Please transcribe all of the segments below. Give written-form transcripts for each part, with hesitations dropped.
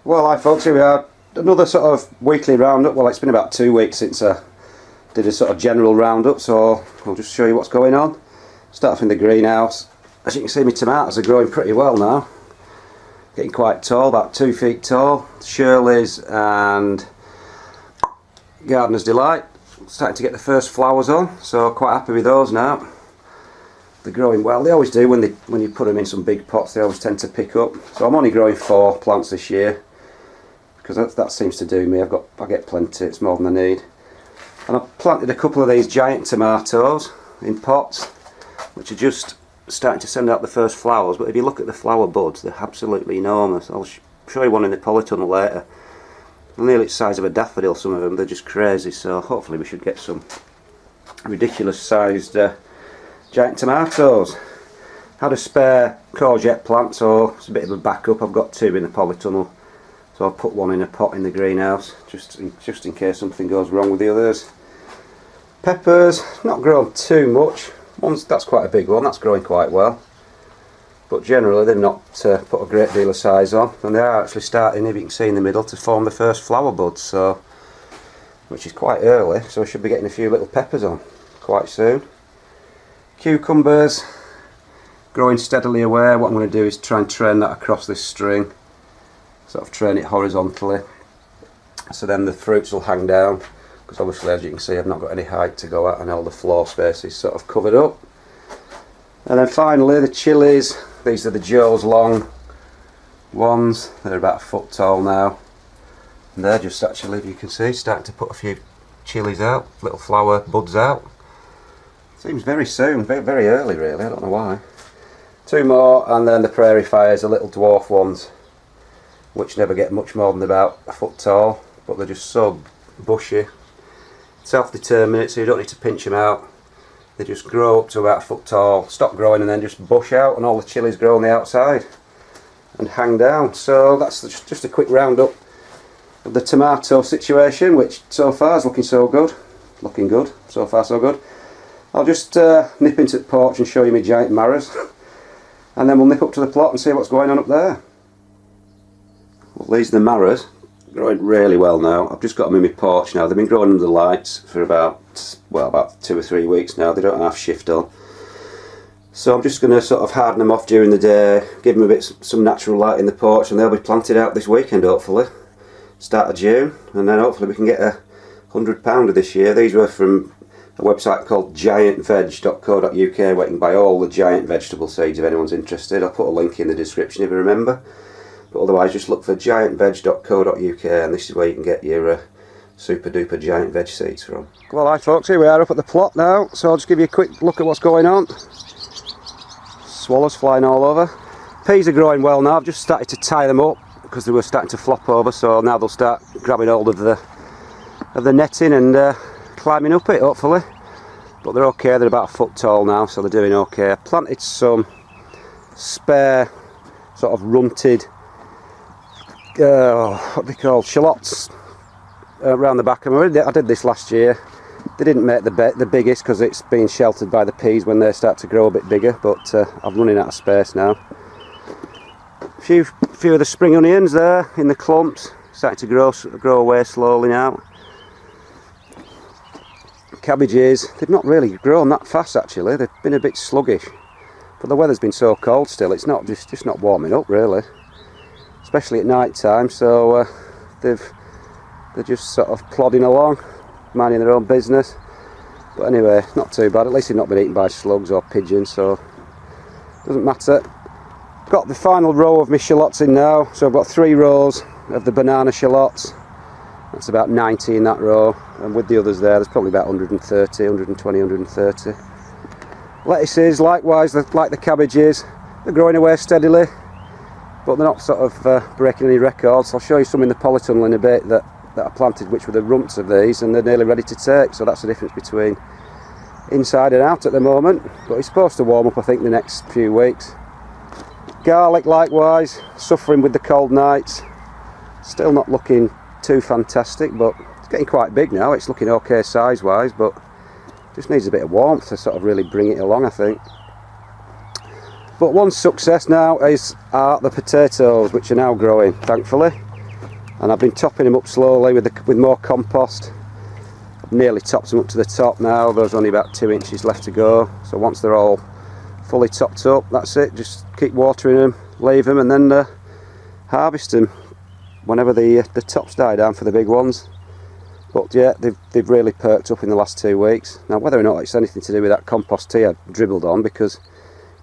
Well, hi folks, here we are. Another sort of weekly roundup. Well, it's been about 2 weeks since I did a sort of general roundup, so I'll just show you what's going on. Start off in the greenhouse. As you can see, my tomatoes are growing pretty well now. Getting quite tall, about 2 feet tall. Shirley's and Gardener's Delight. Starting to get the first flowers on, so quite happy with those now. They're growing well. They always do when you put them in some big pots. They always tend to pick up. So I'm only growing 4 plants this year because that seems to do me. I get plenty. It's more than I need. And I've planted a couple of these giant tomatoes in pots, which are just starting to send out the first flowers. But if you look at the flower buds, they're absolutely enormous. I'll show you one in the Polytunnel later. They're nearly the size of a daffodil, some of them. They're just crazy. So hopefully we should get some ridiculous sized giant tomatoes. Had a spare courgette plant, so it's a bit of a backup. I've got 2 in the Polytunnel, so I'll put one in a pot in the greenhouse just in case something goes wrong with the others. Peppers, not grown too much. That's quite a big one, that's growing quite well, but generally they've not put a great deal of size on, and they are actually starting, if you can see in the middle, to form the first flower buds, so which is quite early, so I should be getting a few little peppers on quite soon. Cucumbers, growing steadily away. What I'm going to do is try and train that across this string, sort of train it horizontally, so then the fruits will hang down, because obviously, as you can see, I've not got any height to go at and all the floor space is sort of covered up. And then finally the chilies. These are the Joe's long ones. They're about a foot tall now, and they're just actually, if you can see, starting to put a few chilies out, little flower buds out. Seems very soon, very early really, I don't know why. 2 more, and then the prairie fires, the little dwarf ones, which never get much more than about a foot tall, but they're just so bushy. Self-determinate, so you don't need to pinch them out. They just grow up to about a foot tall, stop growing, and then just bush out, and all the chilies grow on the outside and hang down. So that's just a quick roundup of the tomato situation, which so far is looking good. So far so good. I'll just nip into the porch and show you my giant marrows, and then we'll nip up to the plot and see what's going on up there. Well, these are the marrows, growing really well now. I've just got them in my porch now. They've been growing under the lights for about 2 or 3 weeks now. They don't have shift on, so I'm just going to sort of harden them off during the day, give them some natural light in the porch, and they'll be planted out this weekend hopefully, start of June, and then hopefully we can get a 100-pounder this year. These were from a website called giantveg.co.uk, where you can buy all the giant vegetable seeds if anyone's interested. I'll put a link in the description if you remember, but otherwise just look for giantveg.co.uk, and this is where you can get your super duper giant veg seeds from. Well, hi folks, here we are up at the plot now, so I'll just give you a quick look at what's going on. Swallows flying all over. Peas are growing well now. I've just started to tie them up because they were starting to flop over, so now they'll start grabbing hold of the netting and climbing up it hopefully. But they're okay, they're about a foot tall now, so they're doing okay. I planted some spare sort of runted what they call shallots around the back of them. I did this last year. They didn't make the biggest because it's been sheltered by the peas when they start to grow a bit bigger, but I'm running out of space now. A few of the spring onions there in the clumps, starting to grow away slowly now. Cabbages, they've not really grown that fast actually. They've been a bit sluggish, but the weather's been so cold still. It's not just not warming up really, especially at night time. So they're just sort of plodding along, minding their own business. But anyway, not too bad. At least they've not been eaten by slugs or pigeons, so doesn't matter. Got the final row of my shallots in now, so I've got 3 rows of the banana shallots. That's about 90 in that row, and with the others there's probably about 130, 120, 130. Lettuces, likewise, like the cabbages, they're growing away steadily, but they're not sort of breaking any records. I'll show you some in the Polytunnel in a bit that I planted, which were the rumps of these, and they're nearly ready to take, so that's the difference between inside and out at the moment, but it's supposed to warm up I think the next few weeks. Garlic likewise, suffering with the cold nights, still not looking too fantastic, but it's getting quite big now. It's looking okay size wise, but just needs a bit of warmth to sort of really bring it along I think. But one success now is the potatoes, which are now growing thankfully. and I've been topping them up slowly with more compost. I've nearly topped them up to the top now. There's only about 2 inches left to go, so once they're all fully topped up, that's it. Just keep watering them, leave them, and then harvest them whenever the tops die down for the big ones. But yeah, they've really perked up in the last 2 weeks. Now whether or not it's anything to do with that compost tea I dribbled on, because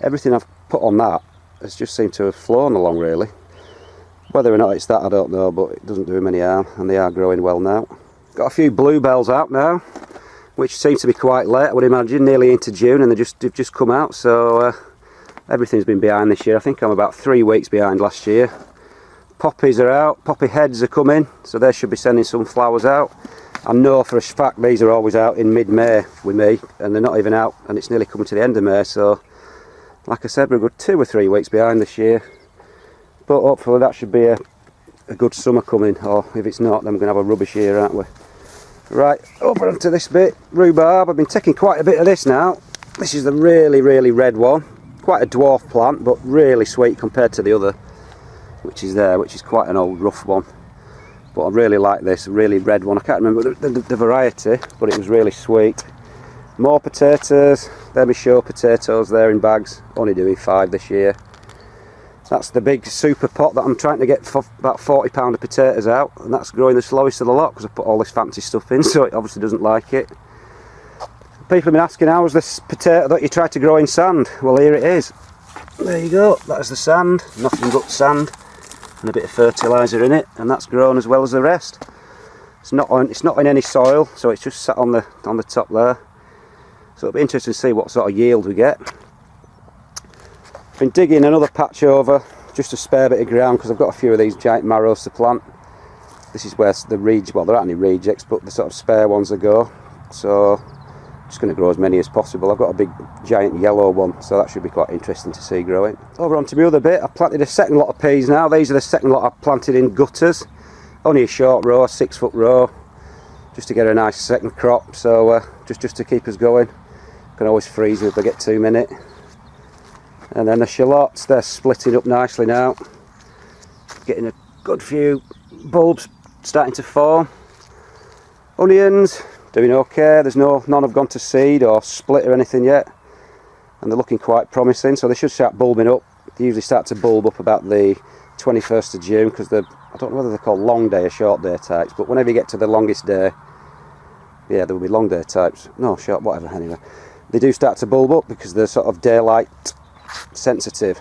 everything I've put on that has just seemed to have flown along really. Whether or not it's that I don't know, but it doesn't do them any harm, and they are growing well now. Got a few bluebells out now, which seem to be quite late, I would imagine, nearly into June, and they've just come out, so everything's been behind this year. I think I'm about 3 weeks behind last year. Poppies are out, poppy heads are coming, so they should be sending some flowers out. I know for a fact these are always out in mid-May with me, and they're not even out, and it's nearly coming to the end of May, so like I said, we're a good 2 or 3 weeks behind this year. But hopefully that should be a good summer coming, or if it's not, then we're going to have a rubbish year, aren't we? Right, over onto this bit, rhubarb. I've been taking quite a bit of this now. This is the really, really red one. Quite a dwarf plant, but really sweet compared to the other, which is there, which is quite an old rough one. But I really like this, really red one. I can't remember the variety, but it was really sweet. More potatoes. There my show potatoes there in bags. Only doing 5 this year. That's the big super pot that I'm trying to get for about £40 of potatoes out, and that's growing the slowest of the lot because I put all this fancy stuff in, so it obviously doesn't like it. People have been asking, how was this potato that you tried to grow in sand? Well, here it is. There you go, that is the sand, nothing but sand and a bit of fertiliser in it, and that's grown as well as the rest. It's not in any soil, so it's just sat on the top there. So it'll be interesting to see what sort of yield we get. Been digging another patch over, just a spare bit of ground, because I've got a few of these giant marrows to plant. This is where the well, there aren't any rejects, but the sort of spare ones that go. So I'm just going to grow as many as possible. I've got a big giant yellow one, so that should be quite interesting to see growing. Over onto my other bit, I've planted a second lot of peas now. These are the second lot I've planted in gutters. Only a short row, a 6-foot row, just to get a nice second crop. So just to keep us going. Can always freeze them if I get too many. And then the shallots, they're splitting up nicely now. Getting a good few bulbs starting to form. Onions, doing okay. There's none have gone to seed or split or anything yet. And they're looking quite promising, so they should start bulbing up. They usually start to bulb up about the 21st of June, because I don't know whether they're called long day or short day types, but whenever you get to the longest day, yeah, there will be long day types. No, short, whatever, anyway. They do start to bulb up because they're sort of daylight sensitive.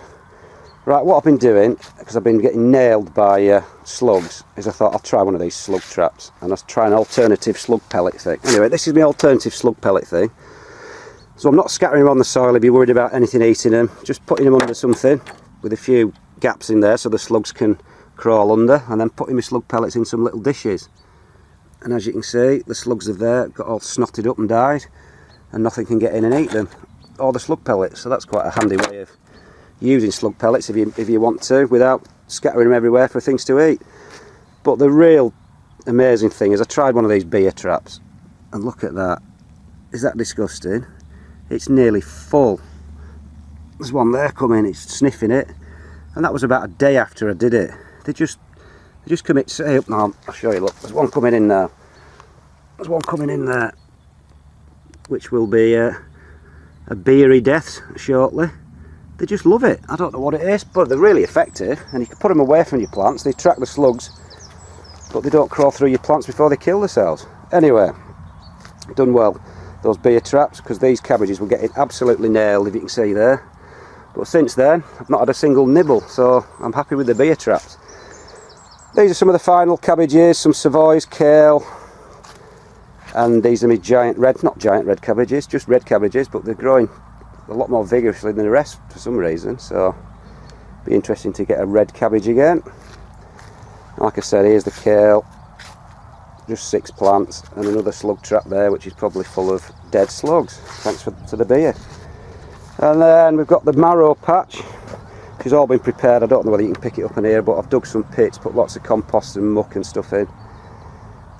Right, what I've been doing, because I've been getting nailed by slugs, is I thought I'll try one of these slug traps, and I'll try an alternative slug pellet thing. Anyway, this is my alternative slug pellet thing. So I'm not scattering them on the soil if you're worried about anything eating them, just putting them under something with a few gaps in there so the slugs can crawl under, and then putting my slug pellets in some little dishes. And as you can see, the slugs have there got all snotted up and died, and nothing can get in and eat them, or the slug pellets. So that's quite a handy way of using slug pellets if you want to, without scattering them everywhere for things to eat. But the real amazing thing is I tried one of these beer traps, and look at that. Is that disgusting? It's nearly full. There's one there coming, it's sniffing it, and that was about a day after I did it. They just commit. Say up now, I'll show you. Look, there's one coming in now. There's one coming in there, which will be a beery death shortly. They just love it. I don't know what it is, but they're really effective, and you can put them away from your plants. They attract the slugs, but they don't crawl through your plants before they kill themselves. Anyway, done well, those beer traps, because these cabbages were getting absolutely nailed, if you can see there. But since then, I've not had a single nibble, so I'm happy with the beer traps. These are some of the final cabbages, some Savoys, Kale, and these are my giant red, not giant red cabbages, just red cabbages, but they're growing a lot more vigorously than the rest for some reason, so be interesting to get a red cabbage again. Like I said, here's the kale, just 6 plants, and another slug trap there, which is probably full of dead slugs, thanks to the beer. And then we've got the Marrow Patch, which has all been prepared. I don't know whether you can pick it up in here, but I've dug some pits, put lots of compost and muck and stuff in,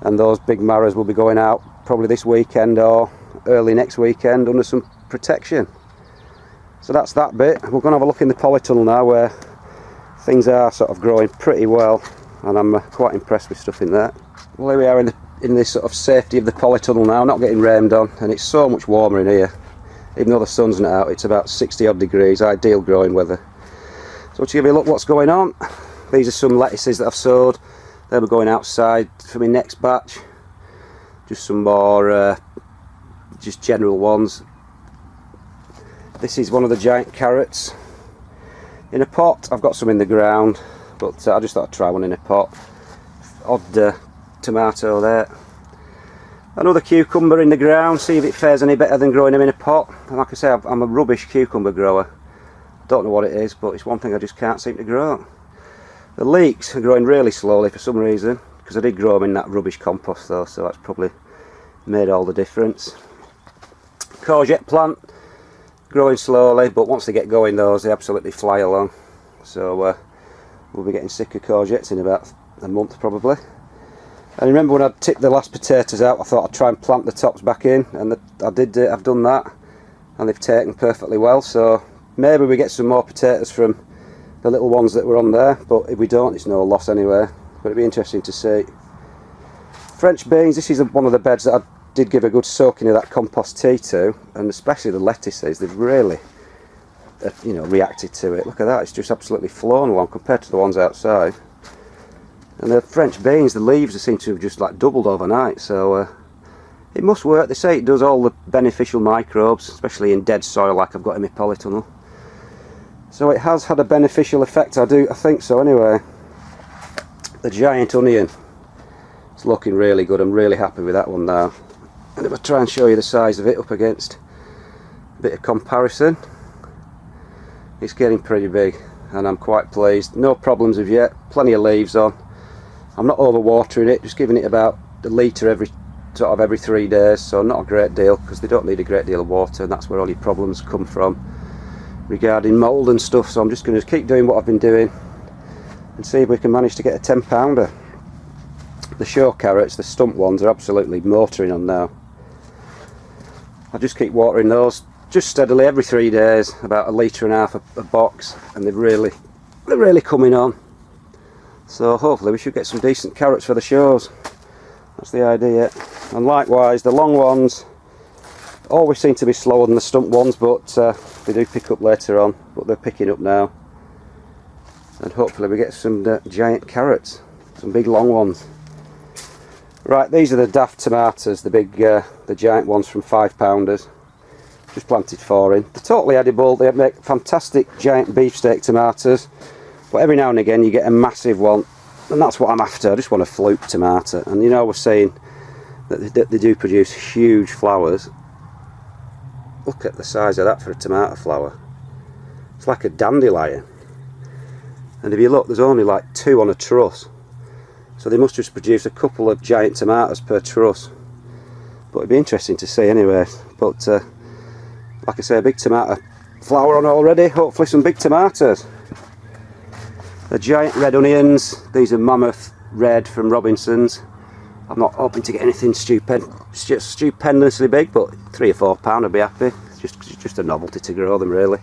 and those big marrows will be going out probably this weekend or early next weekend under some protection. So that's that bit. We're going to have a look in the polytunnel now, where things are sort of growing pretty well. and I'm quite impressed with stuff in there. Well, here we are in this sort of safety of the polytunnel now, not getting rained on, and it's so much warmer in here. Even though the sun's not out, it's about 60 odd degrees, ideal growing weather. So to give you a look what's going on, these are some lettuces that I've sowed. They'll be going outside for my next batch. Just some more, just general ones. This is one of the giant carrots in a pot. I've got some in the ground, but I just thought I'd try one in a pot. Odd tomato there. Another cucumber in the ground, see if it fares any better than growing them in a pot. And like I say, I'm a rubbish cucumber grower. I don't know what it is, but it's one thing I just can't seem to grow. The leeks are growing really slowly for some reason, because I did grow them in that rubbish compost though, so that's probably made all the difference. Courgette plant, growing slowly, but once they get going those, they absolutely fly along. So we'll be getting sick of courgettes in about a month probably. And remember when I tipped the last potatoes out, I thought I'd try and plant the tops back in, and I've done that, and they've taken perfectly well. So maybe we get some more potatoes from the little ones that were on there, but if we don't, it's no loss anyway. But it'd be interesting to see. French beans, this is one of the beds that I did give a good soaking of that compost tea to, and especially the lettuces, they've really reacted to it. Look at that, it's just absolutely flown along compared to the ones outside. And the French beans, the leaves seem to have just like doubled overnight, so it must work. They say it does all the beneficial microbes, especially in dead soil like I've got in my polytunnel. So it has had a beneficial effect, I think so anyway. The giant onion, it's looking really good. I'm really happy with that one now. And if I try and show you the size of it up against a bit of comparison, it's getting pretty big, and I'm quite pleased. No problems as yet, plenty of leaves on. I'm not over watering it, just giving it about a litre every 3 days, so not a great deal, because they don't need a great deal of water, and that's where all your problems come from regarding mould and stuff. So I'm just going to keep doing what I've been doing and see if we can manage to get a 10-pounder. The show carrots, the stump ones, are absolutely motoring on now. I just keep watering those just steadily every 3 days, about a litre and a half a box, and they're really coming on. So hopefully we should get some decent carrots for the shows. That's the idea. And likewise, the long ones always seem to be slower than the stump ones, but they do pick up later on. But they're picking up now, and hopefully we get some giant carrots, some big long ones. Right, these are the Duff Tomatoes, the giant ones from 5-pounders. Just planted 4 in. They're totally edible. They make fantastic giant beefsteak tomatoes. But every now and again you get a massive one, and that's what I'm after. I just want a fluke tomato. And we're saying that they do produce huge flowers. Look at the size of that for a tomato flower. It's like a dandelion. And if you look, there's only like 2 on a truss. So they must just produce a couple of giant tomatoes per truss. But it'd be interesting to see anyway. But like I say, a big tomato flower on already. Hopefully some big tomatoes. The giant red onions, these are Mammoth Red from Robinson's. I'm not hoping to get anything stupendously big, but 3 or 4 pound I'd be happy. It's just a novelty to grow them really.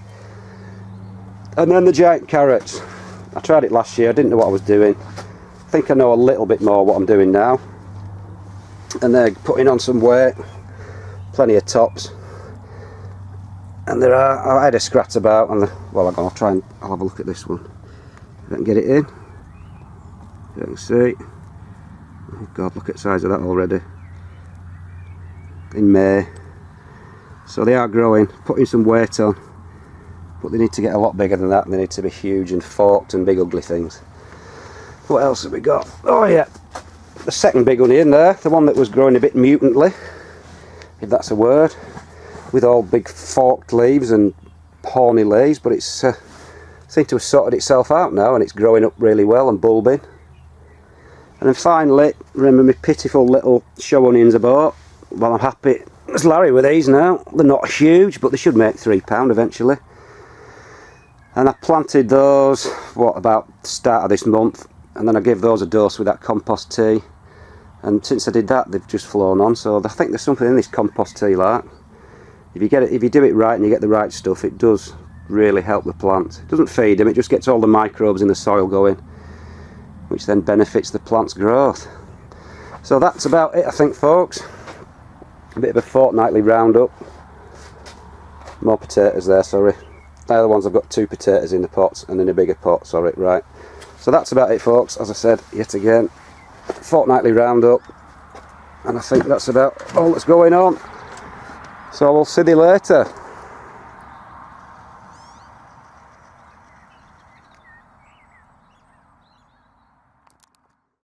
And then the giant carrots. I tried it last year, I didn't know what I was doing. I think I know a little bit more what I'm doing now. And they're putting on some weight, plenty of tops. And I had a scratch about, and I'll have a look at this one. If I can get it in, you can see. Oh God, look at the size of that already. In May. So they are growing, putting some weight on, but they need to get a lot bigger than that, and they need to be huge and forked and big ugly things. What else have we got? Oh yeah, the second big onion there, the one that was growing a bit mutantly, if that's a word, with all big forked leaves and horny leaves, but it's seemed to have sorted itself out now, and it's growing up really well and bulbing. And then finally, remember my pitiful little show onions I bought? Well, I'm happy as Larry with these now. They're not huge, but they should make £3 eventually. And I planted those, about the start of this month, and then I gave those a dose with that compost tea. And since I did that, they've just flown on. So I think there's something in this compost tea, like, if you do it right and you get the right stuff, it does really help the plants. It doesn't feed them, it just gets all the microbes in the soil going. which then benefits the plant's growth. So that's about it, I think, folks. A bit of a fortnightly roundup. More potatoes there, sorry. They're the ones I've got 2 potatoes in the pot and in a bigger pot, sorry, right. So that's about it, folks. As I said, yet again, fortnightly roundup. And I think that's about all that's going on. So we'll see you later.